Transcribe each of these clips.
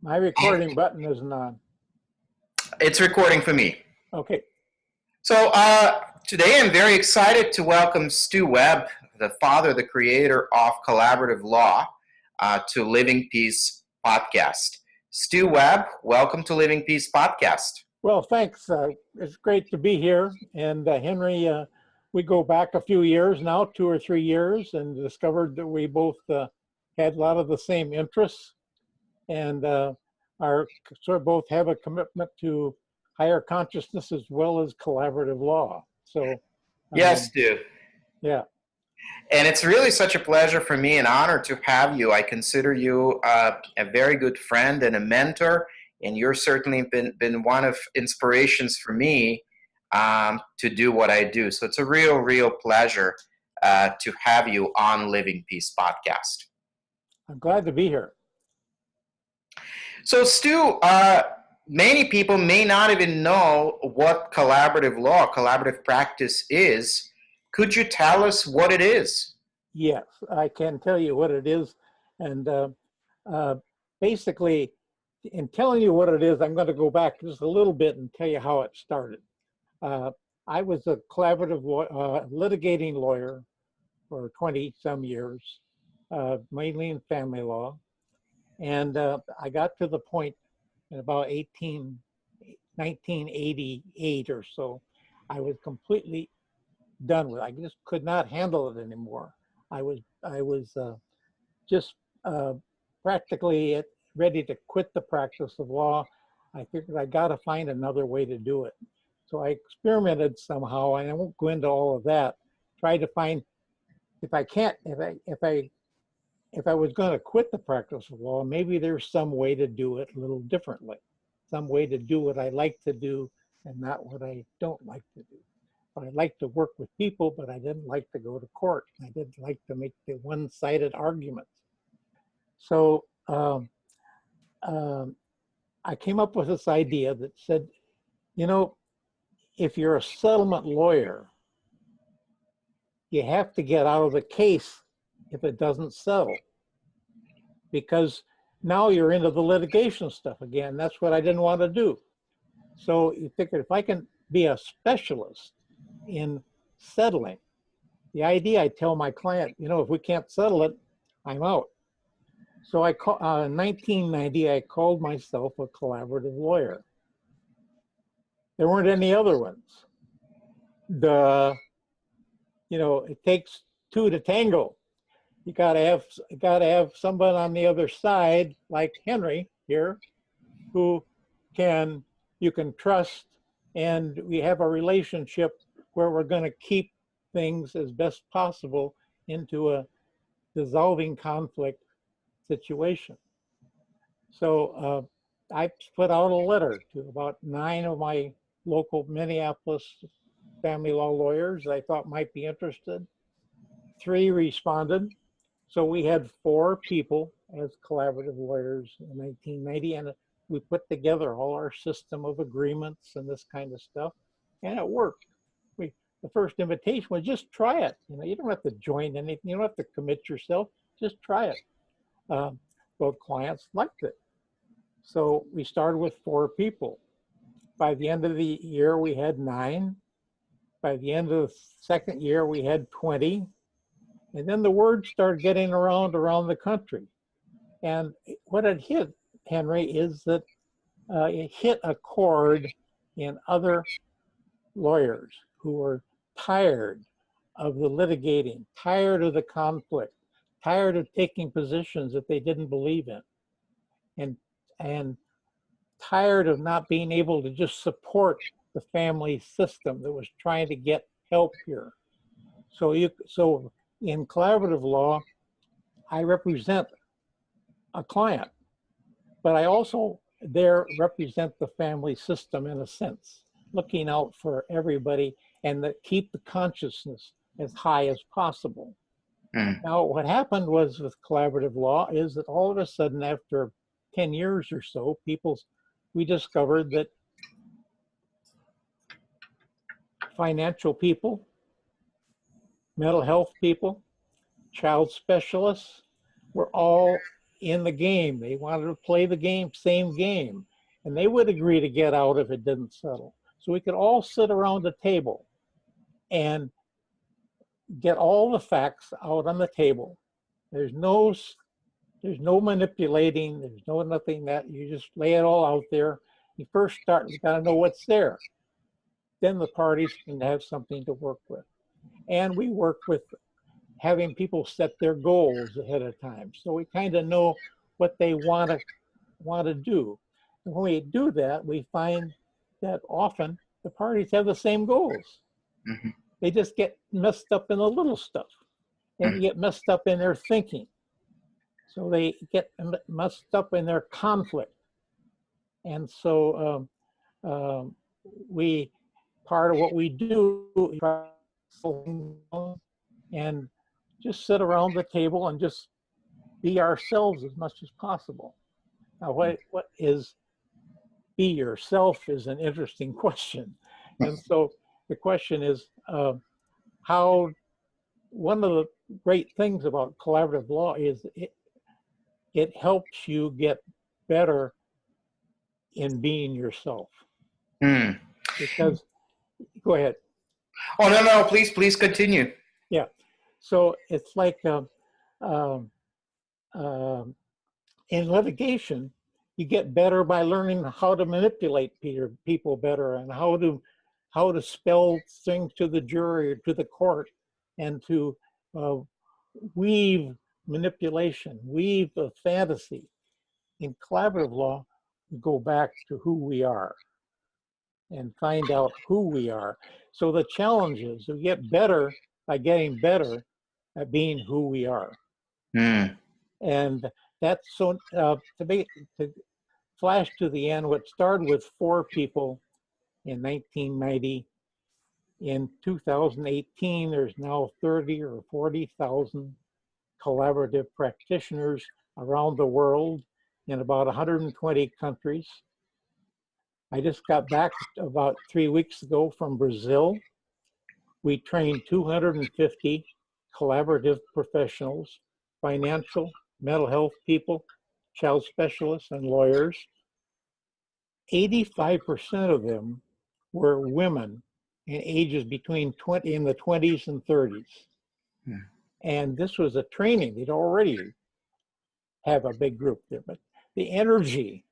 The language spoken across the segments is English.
My recording button isn't on. It's recording for me. Okay. So today I'm very excited to welcome Stu Webb, the father, the creator of collaborative law, to Living Peace podcast. Stu Webb, welcome to Living Peace podcast. Well, thanks. It's great to be here. And Henry, we go back a few years now, 2 or 3 years, and discovered that we both had a lot of the same interests, and are sort of both have a commitment to higher consciousness as well as collaborative law. So Yes, Stu. yeah. And it's really such a pleasure for me, an honor to have you. I consider you a very good friend and a mentor, and you're certainly been one of inspirations for me to do what I do. So it's a real pleasure to have you on Living Peace podcast. I'm glad to be here. So Stu, many people may not even know what collaborative law, collaborative practice is. Could you tell us what it is? Yes, I can tell you what it is. And basically, in telling you what it is, I'm going to go back just a little bit and tell you how it started. I was a collaborative litigating lawyer for 20 some years, mainly in family law. And I got to the point in about 1988 or so, I was completely done with it. I just could not handle it anymore. I was just practically ready to quit the practice of law. I figured I got to find another way to do it. So I experimented somehow, and I won't go into all of that. Tried to find if I was going to quit the practice of law, maybe there's some way to do it a little differently, some way to do what I like to do and not what I don't like to do. But I like to work with people, but I didn't like to go to court. I didn't like to make the one-sided arguments. So I came up with this idea that said, you know, if you're a settlement lawyer, you have to get out of the case if it doesn't settle, because now you're into the litigation stuff again. That's what I didn't want to do. So you figured if I can be a specialist in settling, the idea I tell my client, you know, if we can't settle it, I'm out. So in 1990, I called myself a collaborative lawyer. There weren't any other ones. You know, it takes two to tango. You gotta have somebody on the other side, like Henry here, who you can trust, and we have a relationship where we're going to keep things as best possible into a dissolving conflict situation. So I put out a letter to about 9 of my local Minneapolis family law lawyers I thought might be interested. 3 responded. So we had 4 people as collaborative lawyers in 1990, and we put together all our system of agreements and this kind of stuff, and it worked. The first invitation was just try it. You know, you don't have to join anything. You don't have to commit yourself. Just try it. Both clients liked it. So we started with 4 people. By the end of the year, we had 9. By the end of the second year, we had 20. And then the word started getting around the country. And what it hit, Henry, is that it hit a chord in other lawyers who were tired of the litigating, tired of the conflict, tired of taking positions that they didn't believe in, and tired of not being able to just support the family system that was trying to get help here. So in collaborative law, I represent a client, but I also there represent the family system in a sense, looking out for everybody and keep the consciousness as high as possible. Now, what happened was with collaborative law is that all of a sudden, after 10 years or so, we discovered that financial people, mental health people, child specialists were all in the game. They wanted to play the game, same game. And they would agree to get out if it didn't settle. So we could all sit around the table and get all the facts out on the table. There's no manipulating, there's no nothing that you just lay it all out there. You first start, you gotta know what's there. Then the parties can have something to work with. And we work with having people set their goals ahead of time. So we kind of know what they want to do. And when we do that, we find that often the parties have the same goals. Mm-hmm. They just get messed up in the little stuff, and get messed up in their thinking. So they get messed up in their conflict. And so part of what we do is and just sit around the table and just be ourselves as much as possible. Now, what is be yourself is an interesting question. And so the question is how, one of the great things about collaborative law is it helps you get better in being yourself. Mm. Because, go ahead. Oh, no, please continue. Yeah. So it's like in litigation, you get better by learning how to manipulate people better, and how to spell things to the jury or to the court, and to weave manipulation, weave a fantasy. In collaborative law, we go back to who we are and find out who we are. So the challenge is we get better by getting better at being who we are. Mm. And that's so, to flash to the end, what started with 4 people in 1990, in 2018, there's now 30 or 40,000 collaborative practitioners around the world in about 120 countries. I just got back about 3 weeks ago from Brazil. We trained 250 collaborative professionals, financial, mental health people, child specialists, and lawyers. 85% of them were women in ages between in the 20s and 30s. Hmm. And this was a training. They'd already have a big group there, but the energy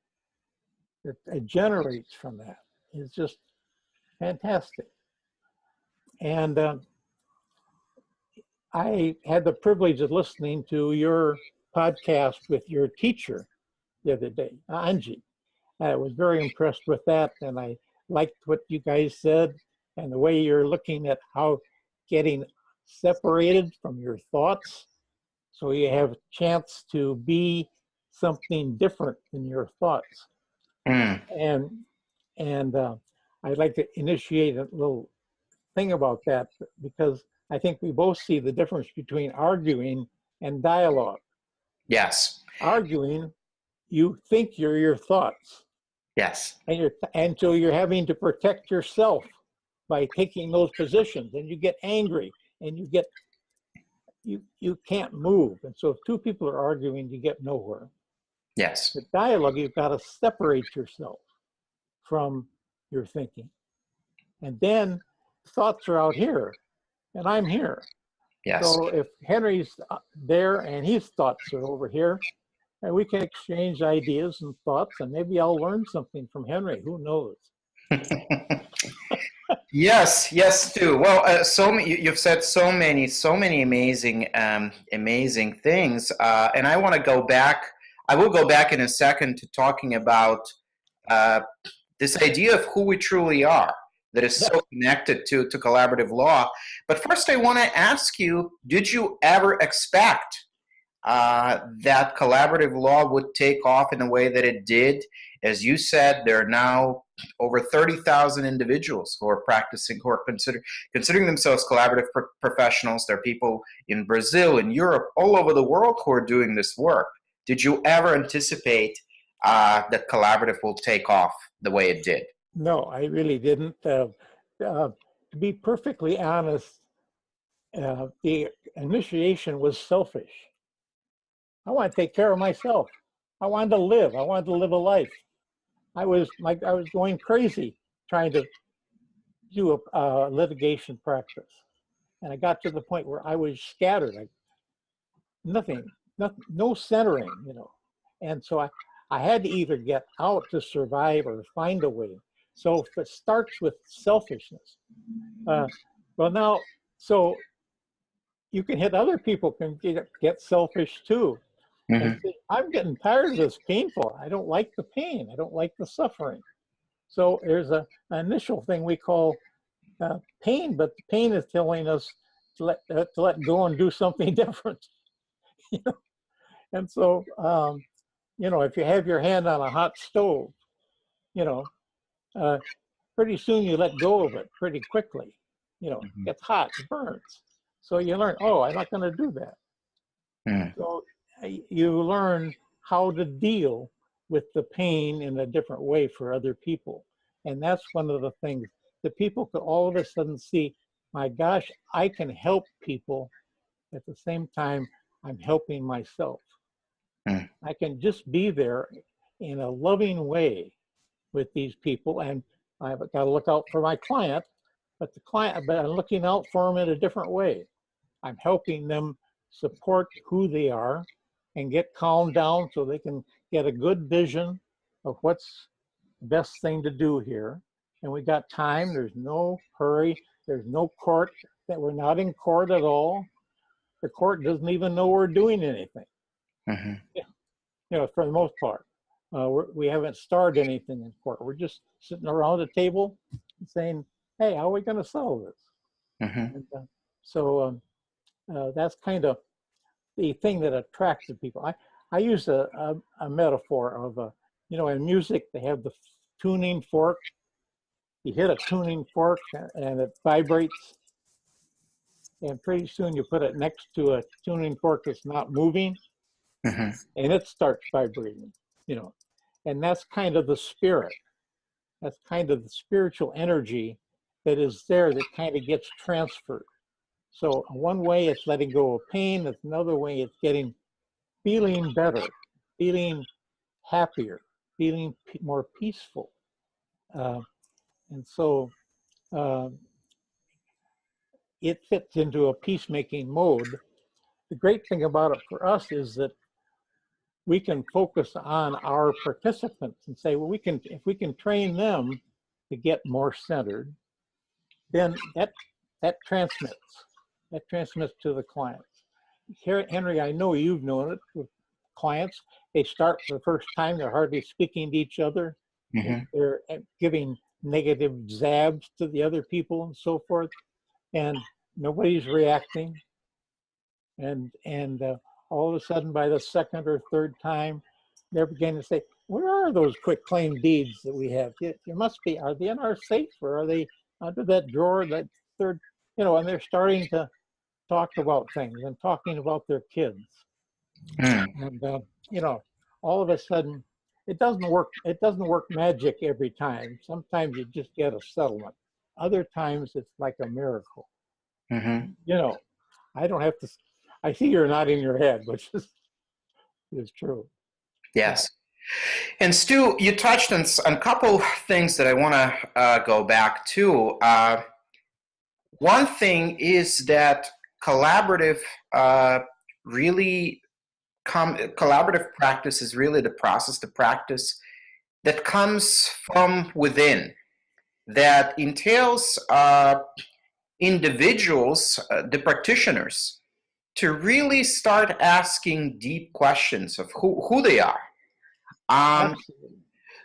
that it generates from that is just fantastic. And I had the privilege of listening to your podcast with your teacher the other day, Angie. I was very impressed with that, and I liked what you guys said and the way you're looking at how getting separated from your thoughts so you have a chance to be something different than your thoughts. Mm. And I'd like to initiate a little thing about that, because I think we both see the difference between arguing and dialogue. Yes. Arguing, you think you're your thoughts. Yes. And so you're having to protect yourself by taking those positions, and you get angry, and you can't move. And so if 2 people are arguing, you get nowhere. Yes. The dialogue, you've got to separate yourself from your thinking. And then thoughts are out here, and I'm here. Yes. So if Henry's there and his thoughts are over here, and we can exchange ideas and thoughts, and maybe I'll learn something from Henry. Who knows? Yes, Stu. Well, you've said so many amazing, amazing things, and I want to go back. I will go back in a second to talking about this idea of who we truly are, that is so connected to collaborative law. But first, I want to ask you: did you ever expect that collaborative law would take off in the way that it did? As you said, there are now over 30,000 individuals who are practicing, who are considering themselves collaborative professionals. There are people in Brazil, in Europe, all over the world who are doing this work. Did you ever anticipate that collaborative will take off the way it did? No, I really didn't. To be perfectly honest, the initiation was selfish. I want to take care of myself. I wanted to live. I wanted to live a life. I was going crazy trying to do a litigation practice. And I got to the point where I was scattered. Nothing, no centering, you know. And so I had to either get out to survive or find a way. So if it starts with selfishness, well now, so you can hit other people can get selfish too. And say, I'm getting tired of this painful. I don't like the pain. I don't like the suffering. So there's an initial thing we call pain, but the pain is telling us to let go and do something different. You know? And so, you know, if you have your hand on a hot stove, you know, pretty soon you let go of it pretty quickly. You know, it gets hot, it burns. So you learn, oh, I'm not going to do that. So you learn how to deal with the pain in a different way for other people. And that's one of the things that people could all of a sudden see, my gosh, I can help people at the same time I'm helping myself. I can just be there in a loving way with these people, and I've got to look out for my client, but I'm looking out for them in a different way. I'm helping them support who they are and get calmed down so they can get a good vision of what's the best thing to do here. And we got time, there's no hurry, there's no court, that we're not in court at all. The court doesn't even know we're doing anything. Yeah. You know, for the most part. We haven't started anything in court. We're just sitting around a table and saying, hey, how are we going to settle this? And, so that's kind of the thing that attracted people. I use a metaphor of, you know, in music, they have the tuning fork. You hit a tuning fork and it vibrates. And pretty soon you put it next to a tuning fork that's not moving and it starts vibrating, you know. And that's kind of the spirit. That's kind of the spiritual energy that is there that kind of gets transferred. So one way it's letting go of pain, that's another way it's feeling better, feeling happier, feeling more peaceful. And so it fits into a peacemaking mode. The great thing about it for us is that we can focus on our participants and say, well, if we can train them to get more centered, then that transmits to the clients. Henry, I know you've known it with clients. They start for the first time, they're hardly speaking to each other. They're giving negative zabs to the other people and so forth, and nobody's reacting. And all of a sudden, by the second or third time, they're beginning to say, where are those quick claim deeds that we have? It must be, are they in our safe or are they under that drawer, that third, you know, and they're starting to talk about things and talking about their kids. And, you know, all of a sudden, it doesn't work magic every time. Sometimes you just get a settlement. Other times it's like a miracle. You know, I don't have to, I see you're nodding your head, which is true. Yes. And Stu, you touched on a couple things that I want to go back to. One thing is that collaborative practice is really the process, the practice that comes from within, that entails individuals, the practitioners, to really start asking deep questions of who they are.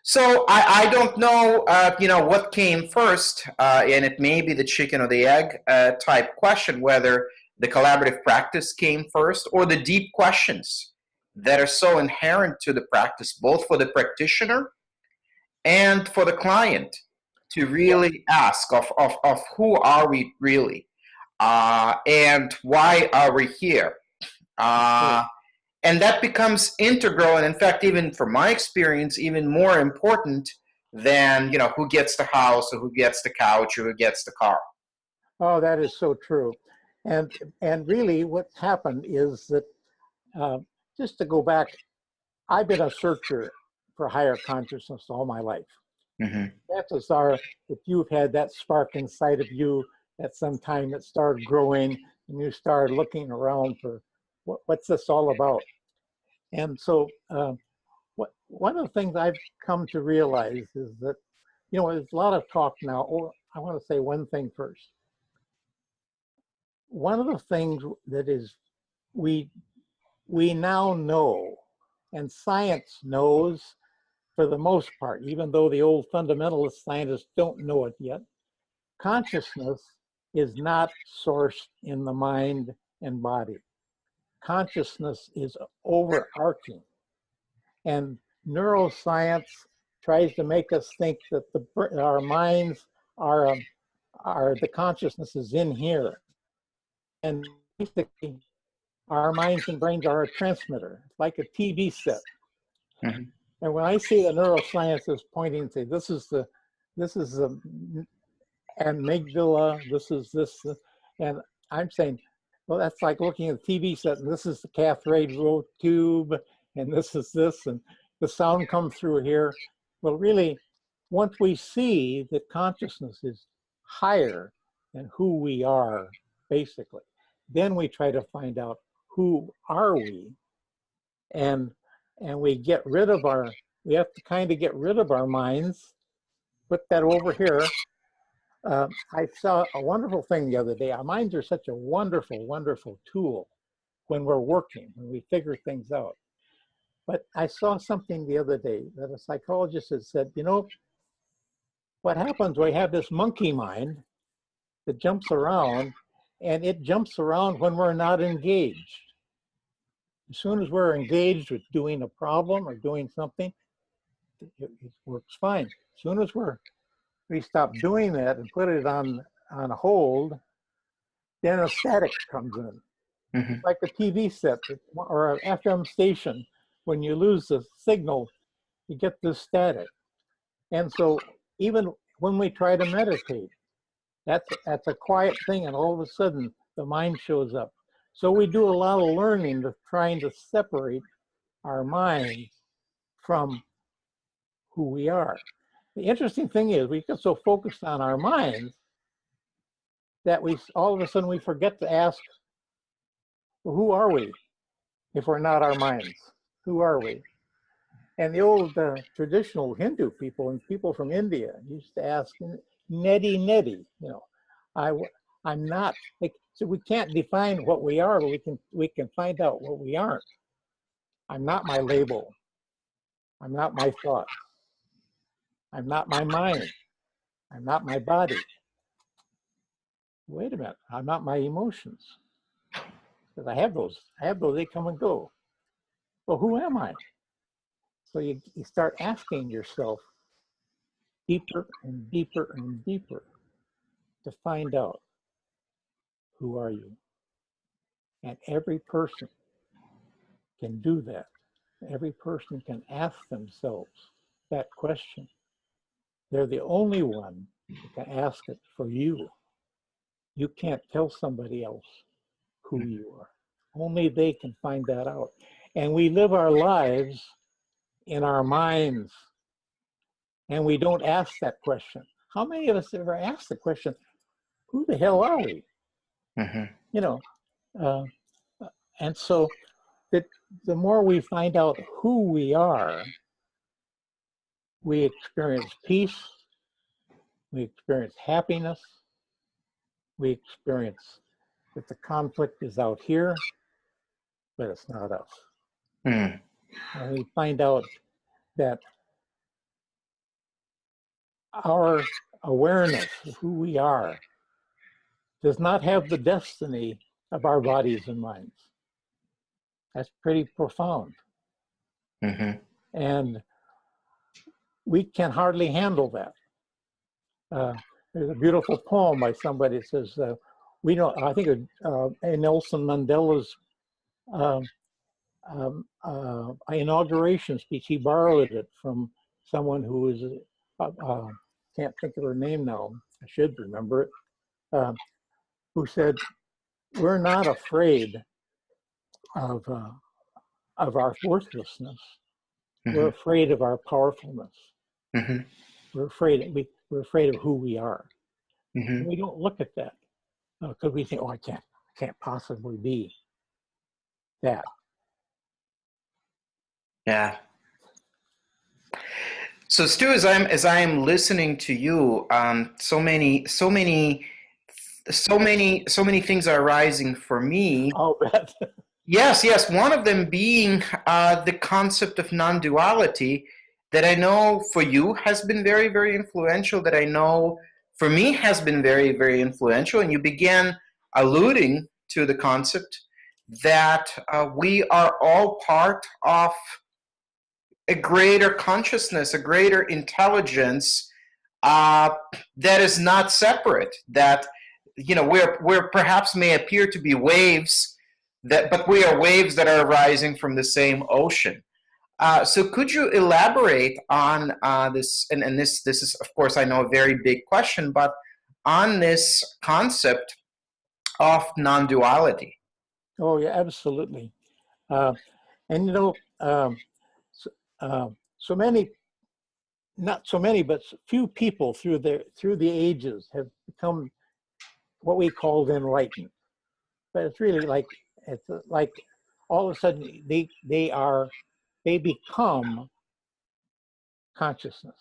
So I don't know, you know, what came first, and it may be the chicken or the egg type question, whether the collaborative practice came first or the deep questions that are so inherent to the practice, both for the practitioner and for the client, to really ask of who are we really, and why are we here? And that becomes integral, and in fact, even from my experience, even more important than, you know, who gets the house or who gets the couch or who gets the car. Oh, that is so true. And really what happened is that just to go back, I've been a searcher for higher consciousness all my life. Mm-hmm. Chances are, if you've had that spark inside of you at some time that started growing and you started looking around for what's this all about? And so one of the things I've come to realize is that, there's a lot of talk now. Or I want to say one thing first. One of the things that is we now know, and science knows for the most part, even though the old fundamentalist scientists don't know it yet, consciousness is not sourced in the mind and body. Consciousness is overarching. And neuroscience tries to make us think that our minds are the consciousness is in here. And basically, our minds and brains are a transmitter, like a TV set. Mm-hmm. And when I see the neuroscience is pointing to this is the amygdala, this is this, and I'm saying, well, that's like looking at the TV set, and this is the cathode tube, and this is this, and the sound comes through here. Well, really, once we see that consciousness is higher than who we are, basically, then we try to find out who are we, and we get rid of we have to kind of get rid of our minds, put that over here. I saw a wonderful thing the other day. Our minds are such a wonderful, wonderful tool when we're working, when we figure things out. But I saw something the other day that a psychologist had said, what happens, we have this monkey mind that jumps around, and it jumps around when we're not engaged. As soon as we're engaged with doing a problem or doing something, it works fine. As soon as we stop doing that and put it on hold, then a static comes in. Mm-hmm. It's like a TV set or an FM station. When you lose the signal, you get this static. And so even when we try to meditate, that's a quiet thing, and all of a sudden the mind shows up. So we do a lot of learning of trying to separate our minds from who we are. The interesting thing is we get so focused on our minds that all of a sudden we forget to ask, well, who are we if we're not our minds? Who are we? And the old traditional Hindu people and people from India used to ask, neti neti, I'm not, so we can't define what we are, but we can find out what we aren't. I'm not my label. I'm not my thoughts. I'm not my mind. I'm not my body. Wait a minute, I'm not my emotions. Because I have those, they come and go. Well, who am I? So you start asking yourself deeper and deeper and deeper to find out, who are you? And every person can do that. Every person can ask themselves that question. They're the only one who can ask it for you. You can't tell somebody else who you are. Only they can find that out. And we live our lives in our minds, and we don't ask that question. How many of us ever ask the question, who the hell are we? Mm-hmm. And so the more we find out who we are, we experience peace, we experience happiness, we experience that the conflict is out here, but it's not us. Mm. And we find out that our awareness of who we are does not have the destiny of our bodies and minds. That's pretty profound. Mm-hmm. And we can hardly handle that. There's a beautiful poem by somebody that says, I think Nelson Mandela's inauguration speech, he borrowed it from someone who was, can't think of her name now, I should remember it, who said, we're not afraid of of our worthlessness. We're Mhm. afraid of our powerfulness. Mhm. We're afraid of who we are. And Mhm. we don't look at that because we think, oh, I can't possibly be that. Yeah. So Stu, as I am listening to you, so many things are rising for me. I'll bet. Yes, yes. One of them being the concept of non-duality that I know for you has been very, very influential, that I know for me has been very, very influential. And you began alluding to the concept that we are all part of a greater consciousness, a greater intelligence uh, that is not separate. That we're perhaps may appear to be waves, but we are waves that are rising from the same ocean. So could you elaborate on this? And this is, of course, I know a very big question, but on this concept of non-duality. Oh, yeah, absolutely. Uh, and so, so many, not so many, but few people through the ages have become what we call enlightened. But it's like all of a sudden they become consciousness.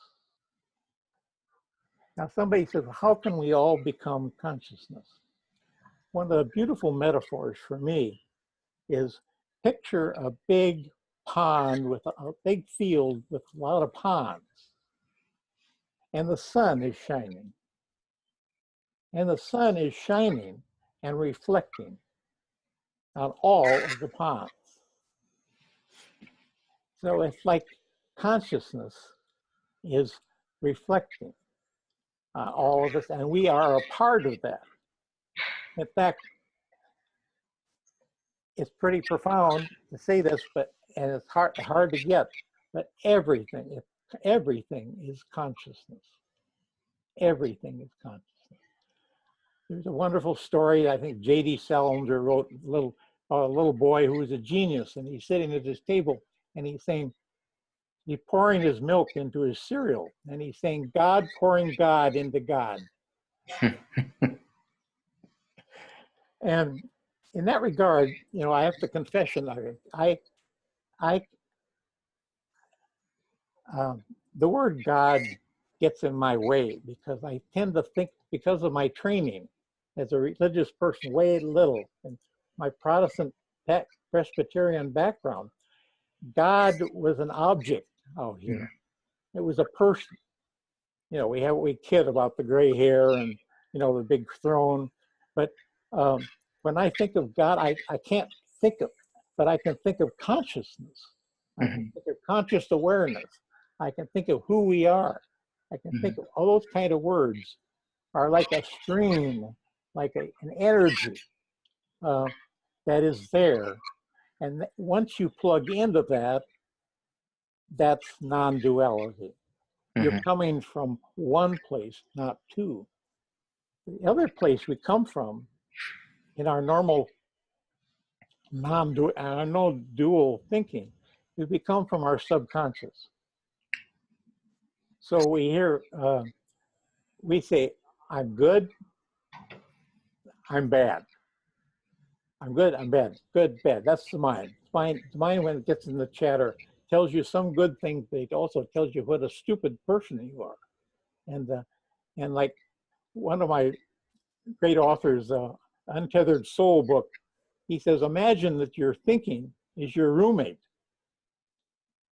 Now somebody says, how can we all become consciousness? One of the beautiful metaphors for me is picture a big pond with a big field with a lot of ponds, and the sun is shining. And the sun is shining and reflecting on all of the ponds. So it's like consciousness is reflecting all of us, and we are a part of that. In fact, it's pretty profound to say this, and it's hard to get, but everything is consciousness. Everything is consciousness. There's a wonderful story. I think J.D. Salinger wrote a little boy who was a genius, and he's sitting at his table, and he's pouring his milk into his cereal, and he's saying, "God pouring God into God." And in that regard, I have to confession, I the word God gets in my way because I tend to think, because of my training as a religious person, way little, and my Protestant Presbyterian background, God was an object out here. It was a person. We kid about the gray hair and the big throne, but when I think of God, I can't think of, but I can think of consciousness. I can Mhm. think of conscious awareness. I can think of who we are. I can think Mhm. of all those kind of words are like a stream, like an energy uh, that is there. And once you plug into that, that's non-duality. You're Mhm. coming from one place, not two. The other place we come from in our normal non-dual thinking, we come from our subconscious. So we say, I'm good, I'm bad. I'm good, I'm bad. Good, bad. That's the mind. The mind, when it gets in the chatter, tells you some good things, but it also tells you what a stupid person you are. And like one of my great authors, Untethered Soul book, he says, imagine that your thinking is your roommate.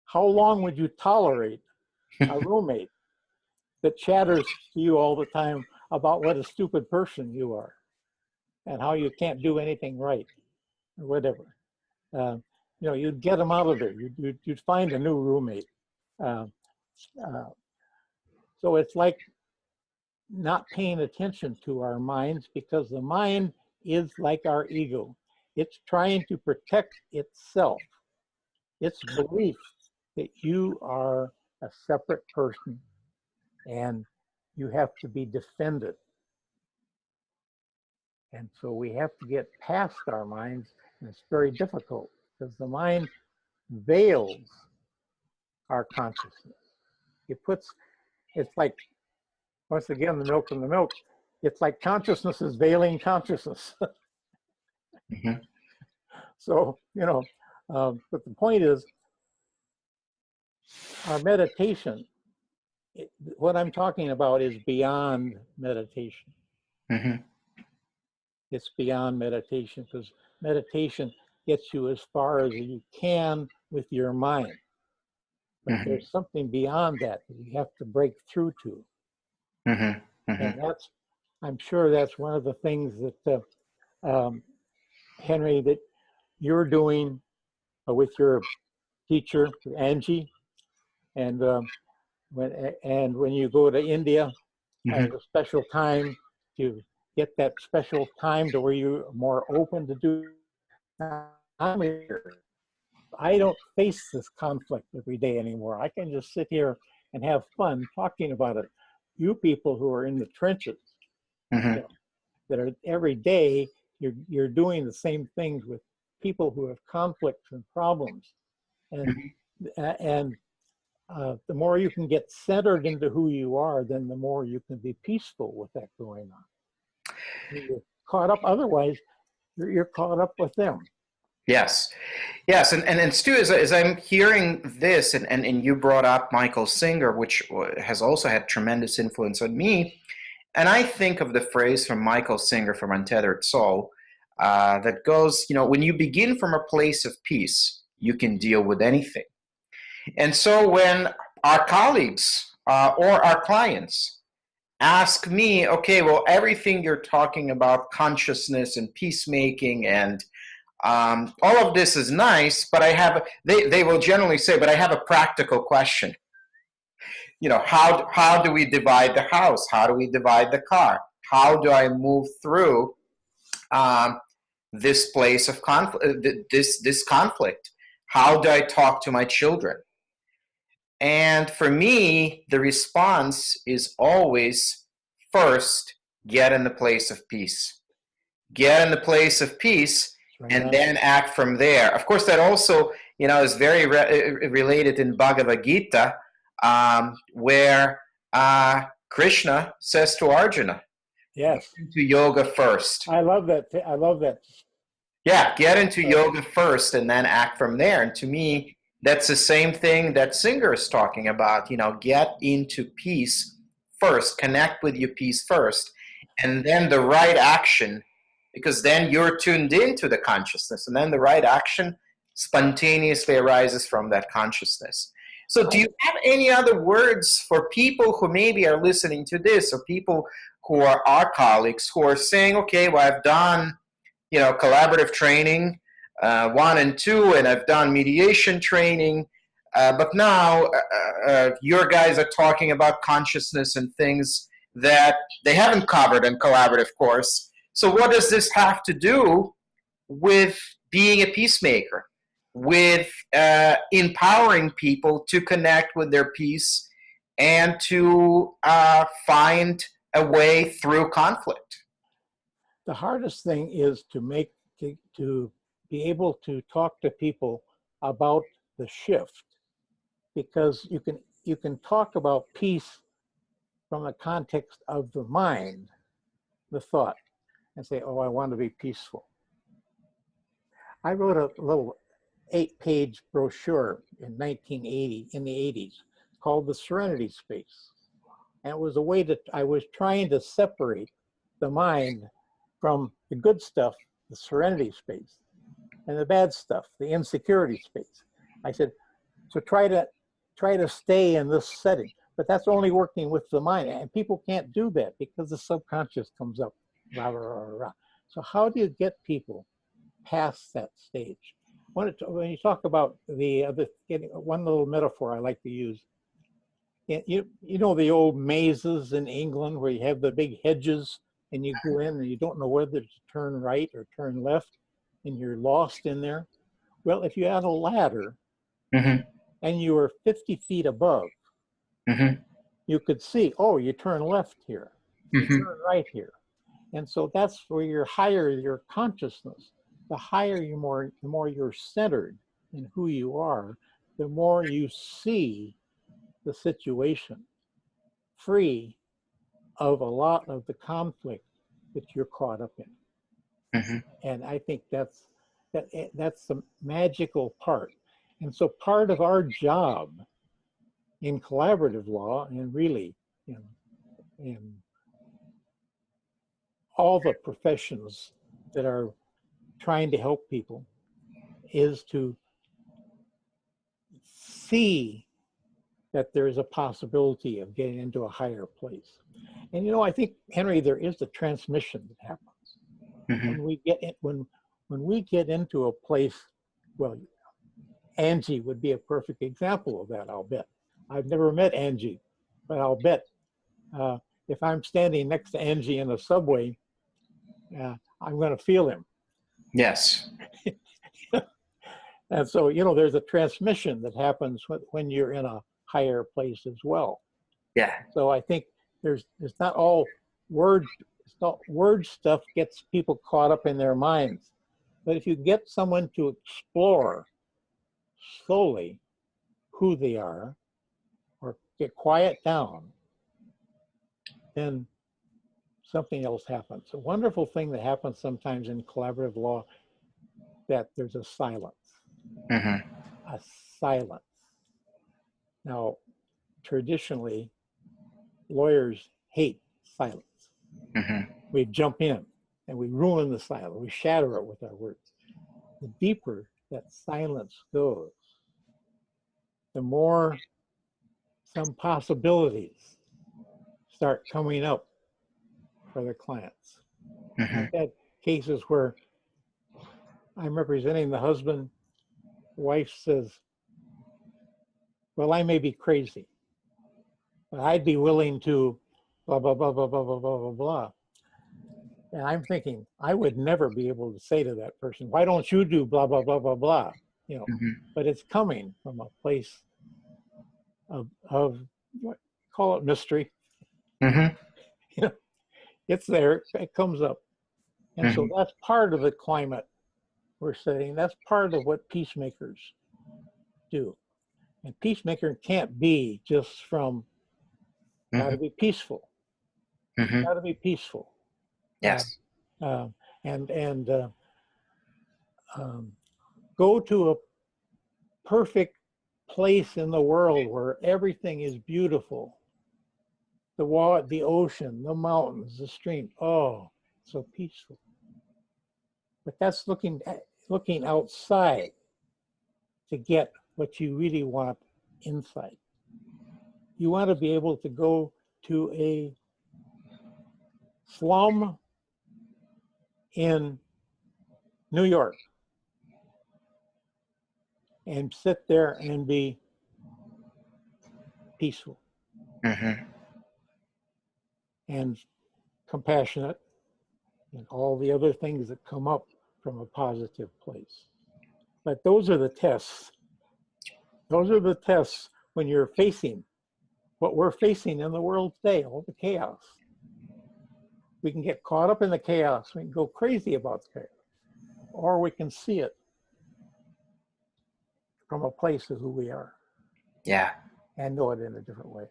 How long would you tolerate a roommate that chatters to you all the time about what a stupid person you are and how you can't do anything right or whatever? Uh, you'd get them out of there. You'd find a new roommate. Uh, uh, so it's like not paying attention to our minds, because the mind is like our ego. It's trying to protect itself, its belief that you are a separate person and you have to be defended. And so we have to get past our minds, and it's very difficult because the mind veils our consciousness. It's like, once again, the milk and the milk. It's like consciousness is veiling consciousness. Mhm. So, but the point is, our meditation, what I'm talking about is beyond meditation. Mhm. It's beyond meditation, because meditation gets you as far as you can with your mind. But Mhm. there's something beyond that you have to break through to. Mhm. And Mhm. I'm sure that's one of the things that, Henry, that you're doing with your teacher, Angie. And when you go to India, Mhm. there's a special time to get that special time to where you're more open to do. I'm here. I don't face this conflict every day anymore. I can just sit here and have fun talking about it. You people who are in the trenches, you Mhm. know, that are every day, you're doing the same things with people who have conflicts and problems, and Mhm. and the more you can get centered into who you are, then the more you can be peaceful with that going on. You're caught up, otherwise you're caught up with them. Yes. Yes, and Stu, as I'm hearing this, and you brought up Michael Singer, which has also had tremendous influence on me, and I think of the phrase from Michael Singer from Untethered Soul that goes, when you begin from a place of peace, you can deal with anything. And so when our colleagues or our clients ask me, okay, well, everything you're talking about, consciousness and peacemaking and all of this is nice, but they will generally say, but I have a practical question. How do we divide the house? How do we divide the car? How do I move through this place of conflict, this conflict? How do I talk to my children? And for me, the response is always first, get in the place of peace. Get in the place of peace Right and on. then act from there. Of course, that also, is very related in Bhagavad Gita, where Krishna says to Arjuna, Yes, into yoga first. I love that. I love that. Yeah, get into yoga first and then act from there. And to me, that's the same thing that Singer is talking about. Get into peace first, connect with your peace first, and then the right action, because then you're tuned into the consciousness, and then the right action spontaneously arises from that consciousness. So, do you have any other words for people who maybe are listening to this, or people who are our colleagues who are saying, okay, well, I've done collaborative training 1 and 2, and I've done mediation training. But now your guys are talking about consciousness and things that they haven't covered in collaborative course. So what does this have to do with being a peacemaker, with empowering people to connect with their peace and to find a way through conflict? The hardest thing is to be able to talk to people about the shift, because you can talk about peace from the context of the mind, the thought, and say, oh, I want to be peaceful. I wrote a little 8-page brochure in 1980, in the 80s, called The Serenity Space. And it was a way that I was trying to separate the mind from the good stuff, the serenity space, and the bad stuff, the insecurity space. I said, so try to stay in this setting, but that's only working with the mind, and people can't do that because the subconscious comes up, rah, rah, rah, rah. So how do you get people past that stage? When you talk about the other, one little metaphor I like to use, you know the old mazes in England where you have the big hedges and you go in and you don't know whether to turn right or turn left and you're lost in there. Well, if you had a ladder Mm-hmm. and you were 50 feet above, Mm-hmm. you could see, oh, you turn left here, you Mm-hmm. turn right here. And so that's where you're higher your consciousness, the higher the more you're centered in who you are, the more you see the situation free of a lot of the conflict that you're caught up in. Mhm. And I think that's the magical part. And so part of our job in collaborative law, and really in all the professions that are trying to help people, is to see that there's a possibility of getting into a higher place. And I think, Henry, there is a transmission that happens Mhm. when we get in, when we get into a place. Well, Angie would be a perfect example of that. I'll bet. I've never met Angie, but I'll bet if I'm standing next to Angie in the subway, I'm going to feel him. Yes. And so, there's a transmission that happens when you're in a higher place as well. Yeah. So I think there's not all word stuff gets people caught up in their minds. But if you get someone to explore slowly who they are or get quiet down, then something else happens. A wonderful thing that happens sometimes in collaborative law, that there's a silence. Mhm. A silence. Now, traditionally, lawyers hate silence. Mhm. We jump in and we ruin the silence. We shatter it with our words. The deeper that silence goes, the more some possibilities start coming up for the clients. Mhm. I've had cases where I'm representing the husband, the wife says, well, I may be crazy, but I'd be willing to blah, blah, blah, blah, blah, blah, blah, blah, blah. And I'm thinking, I would never be able to say to that person, why don't you do blah, blah, blah, blah, blah, Mhm. but it's coming from a place of what, call it mystery. Mhm. It's there, it comes up. And so Mhm. that's part of the climate we're setting. That's part of what peacemakers do. And peacemaker can't be just from, got to Mhm. be peaceful, Mhm. got to be peaceful. Uh, Yes. uh, and um, go to a perfect place in the world where everything is beautiful. The water, the ocean, the mountains, the stream. Oh, so peaceful. But that's looking outside to get what you really want inside. You want to be able to go to a slum in New York and sit there and be peaceful Mhm. and compassionate and all the other things that come up from a positive place. But those are the tests. Those are the tests when you're facing what we're facing in the world today, all the chaos. We can get caught up in the chaos. We can go crazy about the chaos. Or we can see it from a place of who we are Yeah. and know it in a different way.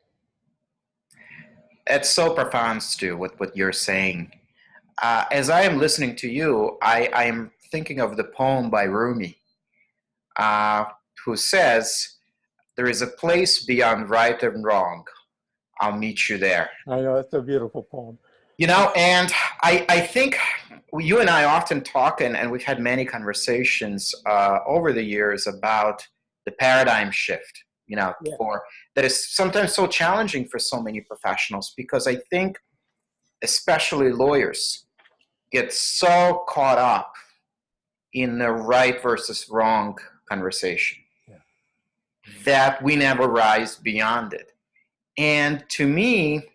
It's so profound, Stu, what you're saying. As I am listening to you, I am thinking of the poem by Rumi, uh, who says, there is a place beyond right and wrong. I'll meet you there. I know, it's a beautiful poem. And I think you and I often talk, and we've had many conversations over the years about the paradigm shift, Yeah. that is sometimes so challenging for so many professionals, because I think especially lawyers get so caught up in the right versus wrong conversation Yeah. that we never rise beyond it. And to me,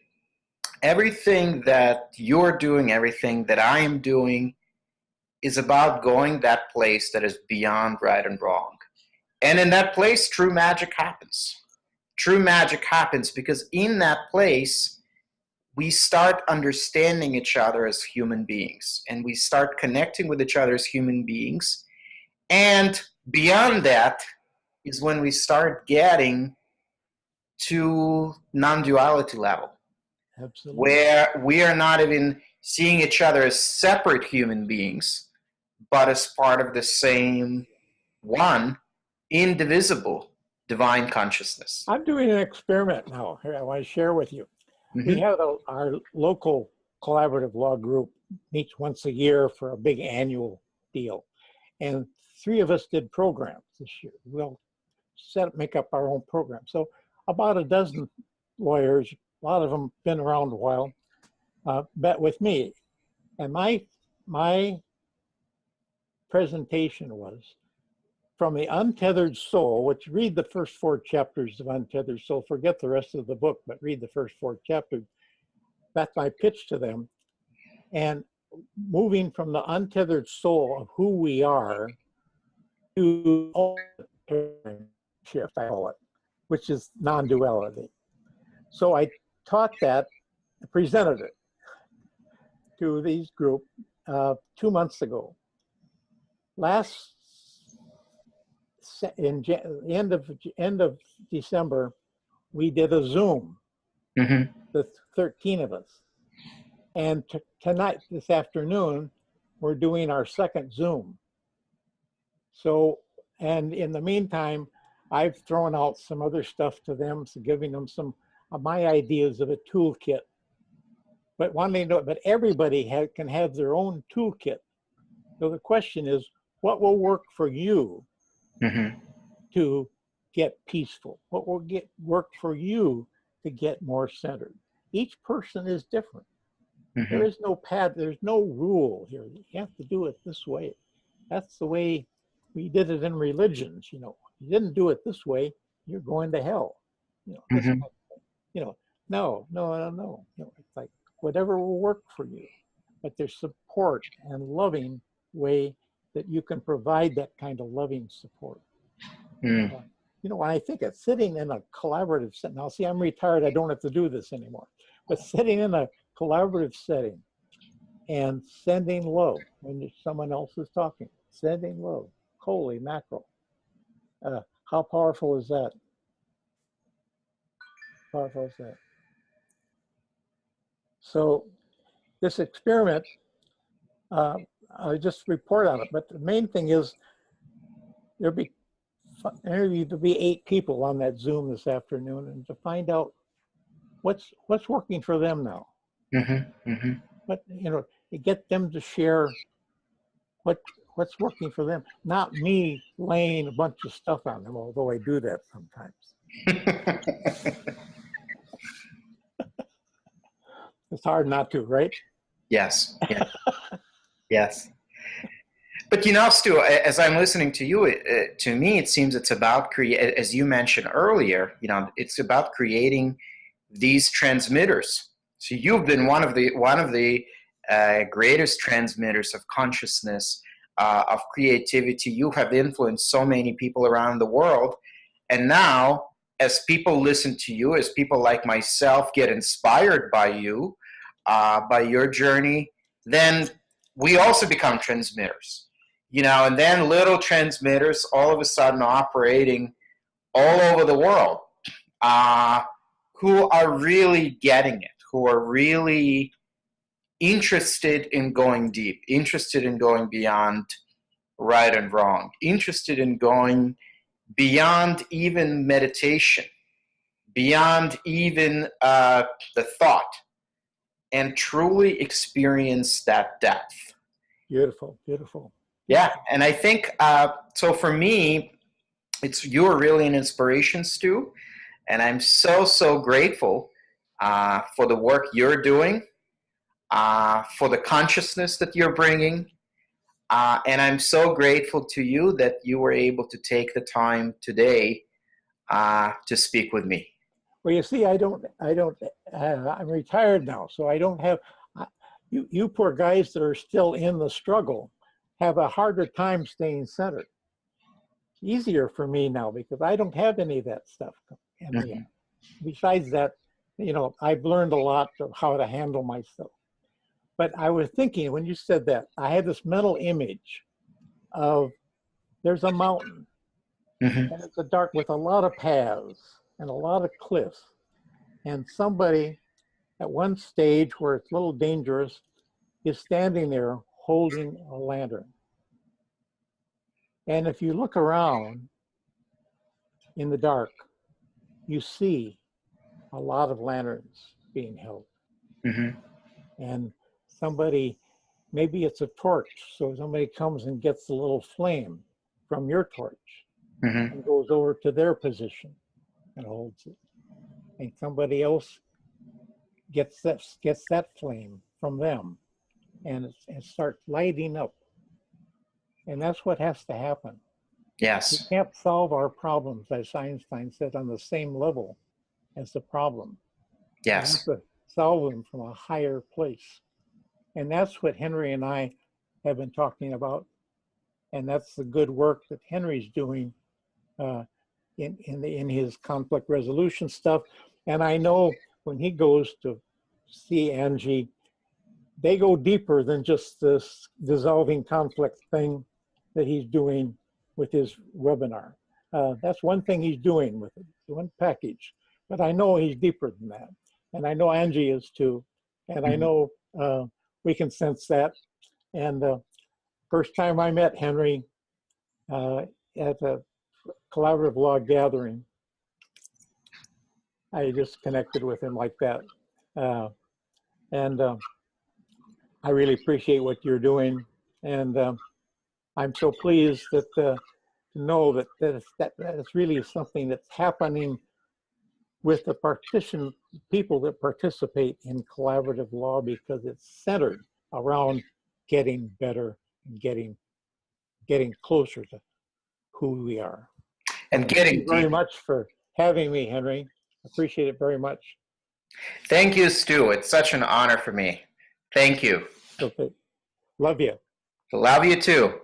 everything that you're doing, everything that I am doing, is about going that place that is beyond right and wrong. And in that place, true magic happens. True magic happens because in that place, we start understanding each other as human beings, and we start connecting with each other as human beings. And Beyond that is when we start getting to non-duality level, Absolutely. where we are not even seeing each other as separate human beings, but as part of the same one, indivisible divine consciousness. I'm doing an experiment now. Here, I want to share with you. We Mm-hmm. have our local collaborative law group meets once a year for a big annual deal. And 3 of us did programs this year. We'll make up our own program. So about a dozen lawyers, a lot of them been around a while, met with me. And my presentation was from the untethered soul, which read the first 4 chapters of Untethered Soul, forget the rest of the book, but read the first 4 chapters. That's my pitch to them. And moving from the untethered soul of who we are to shift, I call it, which is non-duality. So I taught that, presented it to these group 2 months ago. End of December, we did a Zoom, Mm-hmm. the 13 of us. And tonight, this afternoon, we're doing our second Zoom. So, and in the meantime, I've thrown out some other stuff to them, so giving them some of my ideas of a toolkit. But but everybody can have their own toolkit. So the question is, what will work for you Mm-hmm. to get peaceful? What will work for you to get more centered? Each person is different. Mm-hmm. There is no path, there's no rule here. You have to do it this way. That's the way we did it in religions, you know. You didn't do it this way, you're going to hell. You know, this Mm-hmm. kind of thing. You know, no. You know, it's like whatever will work for you. But there's support and loving way that you can provide that kind of loving support. Mm. You know, when I think of sitting in a collaborative setting, now see, I'm retired, I don't have to do this anymore. But sitting in a collaborative setting and sending love when someone else is talking, sending love, holy mackerel. How powerful is that? Powerful is that? So this experiment, I just report on it, but the main thing is there'll be 8 people on that Zoom this afternoon, and to find out what's working for them now. Mm-hmm. Mm-hmm. But you know, to get them to share what's working for them, not me laying a bunch of stuff on them, although I do that sometimes. It's hard not to, right? Yes. Yes. Yes. But you know, Stu, as I'm listening to you, to me, it seems it's about as you mentioned earlier, you know, it's about creating these transmitters. So you've been one of the greatest transmitters of consciousness, of creativity. You have influenced so many people around the world, and now, as people listen to you, as people like myself get inspired by you, by your journey, then we also become transmitters. You know, and then little transmitters all of a sudden operating all over the world, who are really getting it, who are really interested in going deep, interested in going beyond right and wrong, interested in going beyond even meditation, beyond even the thought, and truly experience that depth. Beautiful, beautiful. Yeah, and I think, so for me, you're really an inspiration, Stu, and I'm so grateful for the work you're doing, for the consciousness that you're bringing, and I'm so grateful to you that you were able to take the time today to speak with me. Well, you see, I'm retired now, so I don't have, you poor guys that are still in the struggle have a harder time staying centered. It's easier for me now because I don't have any of that stuff. And besides that, you know, I've learned a lot of how to handle myself. But I was thinking when you said that, I had this mental image of there's a mountain, Mhm. and it's a dark with a lot of paths and a lot of cliffs. And somebody at one stage where it's a little dangerous is standing there holding a lantern. And if you look around in the dark, you see a lot of lanterns being held. Mhm. And somebody, maybe it's a torch, so somebody comes and gets a little flame from your torch Mhm. and goes over to their position and holds it. And somebody else gets that flame from them, and it starts lighting up. And that's what has to happen. We Yes. can't solve our problems, as Einstein said, on the same level as the problem. We have Yes. to solve them from a higher place. And that's what Henry and I have been talking about. And that's the good work that Henry's doing in his conflict resolution stuff. And I know when he goes to see Angie, they go deeper than just this dissolving conflict thing that he's doing with his webinar. That's one thing he's doing with it, one package. But I know he's deeper than that. And I know Angie is too. And I know we can sense that. And first time I met Henry at a collaborative law gathering, I just connected with him like that. And I really appreciate what you're doing. And I'm so pleased that to know that it's really something that's happening with the people that participate in collaborative law, because it's centered around getting better and getting closer to who we are. And Thank you getting very deep. much for having me, Henry. Appreciate it very much. Thank you, Stu. It's such an honor for me. Thank you. Okay. Love you. Love you too.